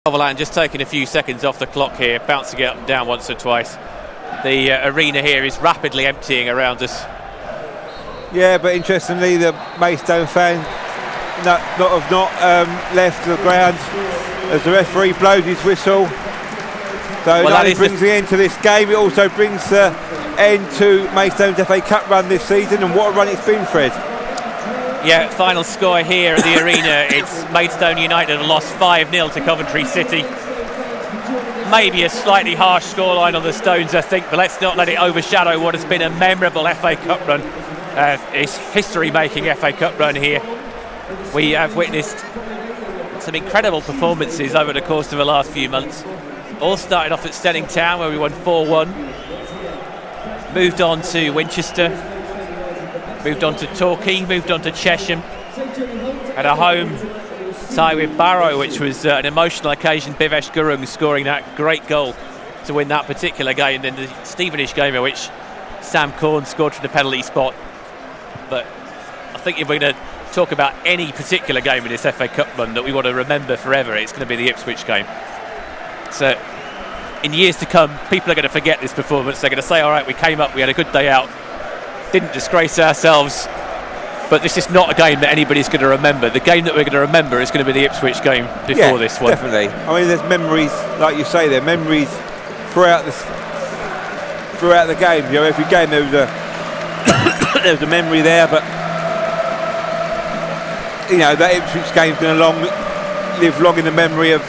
Coverland just taking a few seconds off the clock here, bouncing it up and down once or twice. The arena here is rapidly emptying around us. Yeah, but interestingly, the Maidstone fans have not left the ground as the referee blows his whistle. So not only brings the end to this game, it also brings the end to Maidstone's FA Cup run this season, and what a run it's been, Fred. Yeah, final score here at the arena, it's Maidstone United lost 5-0 to Coventry City. Maybe a slightly harsh scoreline on the Stones, I think, but let's not let it overshadow what has been a memorable FA Cup run. It's history-making FA Cup run here. We have witnessed some incredible performances over the course of the last few months. All started off at Stenning Town, where we won 4-1. Moved on to Winchester. Moved on to Torquay, moved on to Chesham. Had a home tie with Barrow, which was an emotional occasion. Bhivesh Gurung scoring that great goal to win that particular game. Then the Stevenage game in which Sam Corn scored from the penalty spot. But I think if we're going to talk about any particular game in this FA Cup run that we want to remember forever, it's going to be the Ipswich game. So in years to come, people are going to forget this performance. They're going to say, all right, we came up, we had a good day out, didn't disgrace ourselves, but this is not a game that anybody's going to remember. The game that we're going to remember is going to be the Ipswich game before this one. Definitely. I mean, there's memories, like you say, there are memories throughout the game. You know, every game there was a memory there, but you know, that Ipswich game's going to live long in the memory of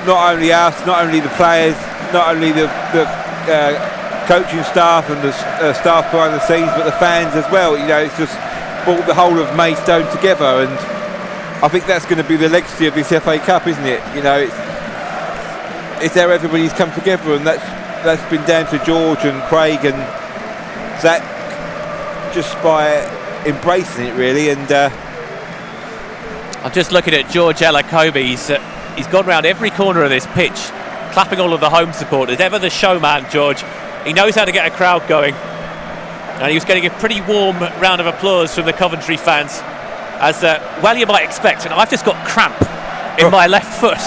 not only us, not only the players, not only the coaching staff and the staff behind the scenes, but the fans as well. You know, it's just brought the whole of Maidstone together, and I think that's going to be the legacy of this FA Cup, isn't it? You know, it's how everybody's come together, and that's been down to George and Craig and Zach just by embracing it, really. And I'm just looking at George Elakobi. He's gone round every corner of this pitch, clapping all of the home supporters. Ever the showman, George. He knows how to get a crowd going. And he was getting a pretty warm round of applause from the Coventry fans. As well you might expect. And I've just got cramp in my left foot.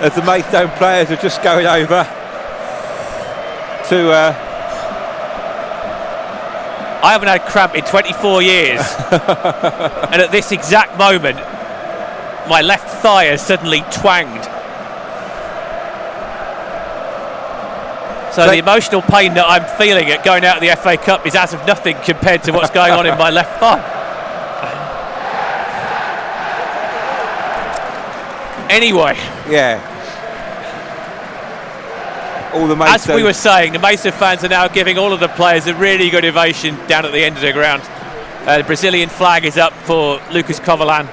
As the Maidstone players are just going over to... I haven't had cramp in 24 years. And at this exact moment, my left thigh has suddenly twanged. So the emotional pain that I'm feeling at going out of the FA Cup is as of nothing compared to what's going on in my left thigh. Anyway. Yeah. As we were saying, the Maidstone fans are now giving all of the players a really good ovation down at the end of the ground. The Brazilian flag is up for Lucas Coverland.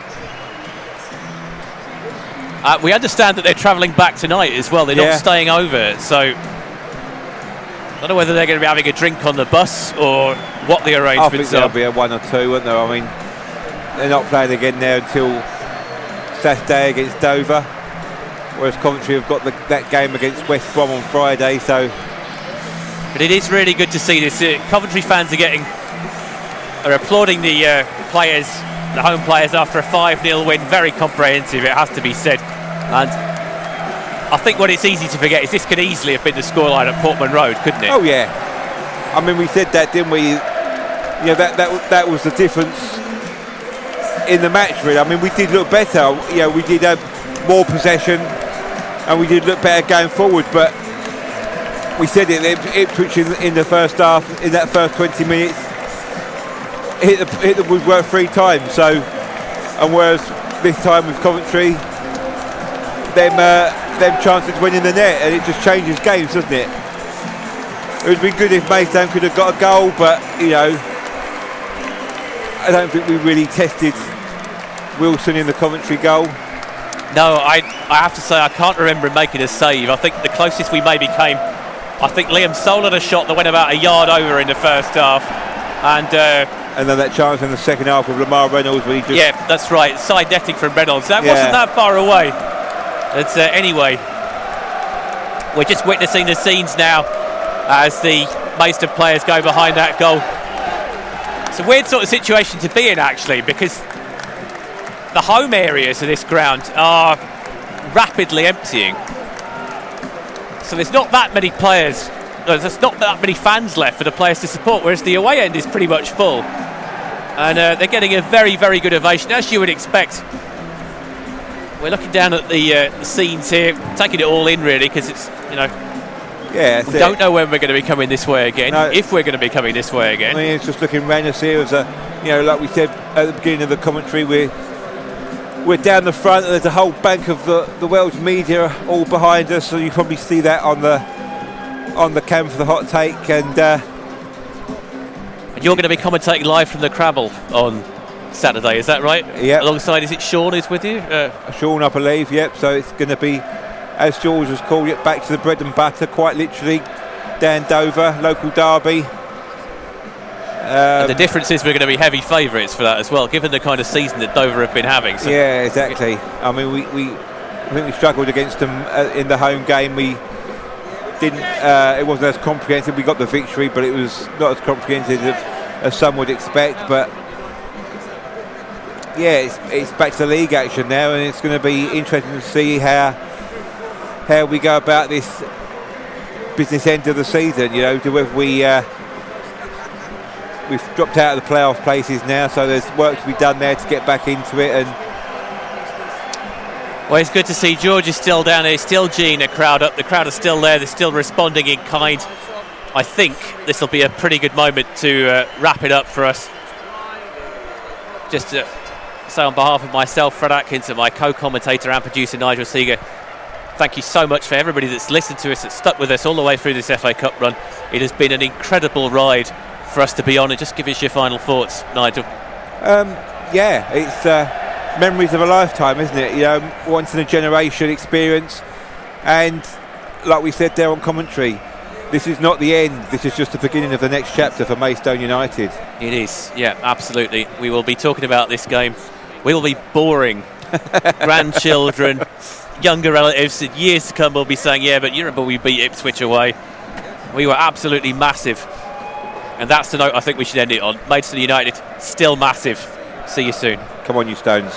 We understand that they're travelling back tonight as well. They're not staying over, so I don't know whether they're going to be having a drink on the bus or what the arrangements are. I think there'll be a one or two, won't there? I mean, they're not playing again there until Saturday against Dover. Whereas Coventry have got that game against West Brom on Friday, so. But it is really good to see this. Coventry fans are applauding the players, the home players, after a 5-0 win. Very comprehensive, it has to be said. And I think what it's easy to forget is this could easily have been the scoreline at Portman Road, couldn't it? Oh yeah. I mean, we said that, didn't we? You know, that was the difference in the match, really. I mean, we did look better. You know, we did have more possession. And we did look better going forward, but we said it, Ipswich in the first half, in that first 20 minutes, hit the woodwork 3 times. So, and whereas this time with Coventry, them chances went in the net, and it just changes games, doesn't it? It would have been good if Maidstone could have got a goal, but you know, I don't think we really tested Wilson in the Coventry goal. No, I have to say I can't remember him making a save. I think the closest we maybe came, I think Liam Soul had a shot that went about a yard over in the first half, and then that chance in the second half with Lamar Reynolds when he just... Yeah, that's right, side netting from Reynolds. That wasn't that far away. It's anyway, we're just witnessing the scenes now as the Maidstone players go behind that goal. It's a weird sort of situation to be in, actually, because the home areas of this ground are rapidly emptying. So there's not that many players, there's not that many fans left for the players to support, whereas the away end is pretty much full. And they're getting a very, very good ovation, as you would expect. We're looking down at the scenes here, taking it all in, really, because it's, we don't know when we're going to be coming this way again, if we're going to be coming this way again. I mean, it's just looking around us here as like we said at the beginning of the commentary, we're down the front, and there's a whole bank of the world's media all behind us, so you probably see that on the cam for the hot take. And you're going to be commentating live from the Crabble on Saturday, is that right? Yeah. Alongside, is it Sean is with you? Sean, I believe, yep. So it's going to be, as George has called it, back to the bread and butter, quite literally. Dan Dover, local derby. And the difference is we're going to be heavy favourites for that as well, given the kind of season that Dover have been having. So yeah, exactly. I mean, I think we struggled against them in the home game. We didn't. It wasn't as comprehensive. We got the victory, but it was not as comprehensive as some would expect. But yeah, it's back to the league action now, and it's going to be interesting to see how we go about this business end of the season. Whether we've dropped out of the playoff places now, so there's work to be done there to get back into it. And well, it's good to see George is still down there, still geeing a crowd up. The crowd are still there, they're still responding in kind. I think this will be a pretty good moment to wrap it up for us. Just to say on behalf of myself, Fred Atkins, and my co-commentator and producer Nigel Seeger, thank you so much for everybody that's listened to us, that's stuck with us all the way through this FA Cup run. It has been an incredible ride for us to be on. And just give us your final thoughts, Nigel. It's memories of a lifetime, isn't it? Once in a generation experience. And like we said there on commentary, this is not the end. This is just the beginning of the next chapter for Maidstone United. It is, yeah, absolutely. We will be talking about this game. We will be boring grandchildren, younger relatives. In years to come, we'll be saying, yeah, but you remember we beat Ipswich away. We were absolutely massive. And that's the note I think we should end it on. Maidstone United, still massive. See you soon. Come on, you Stones.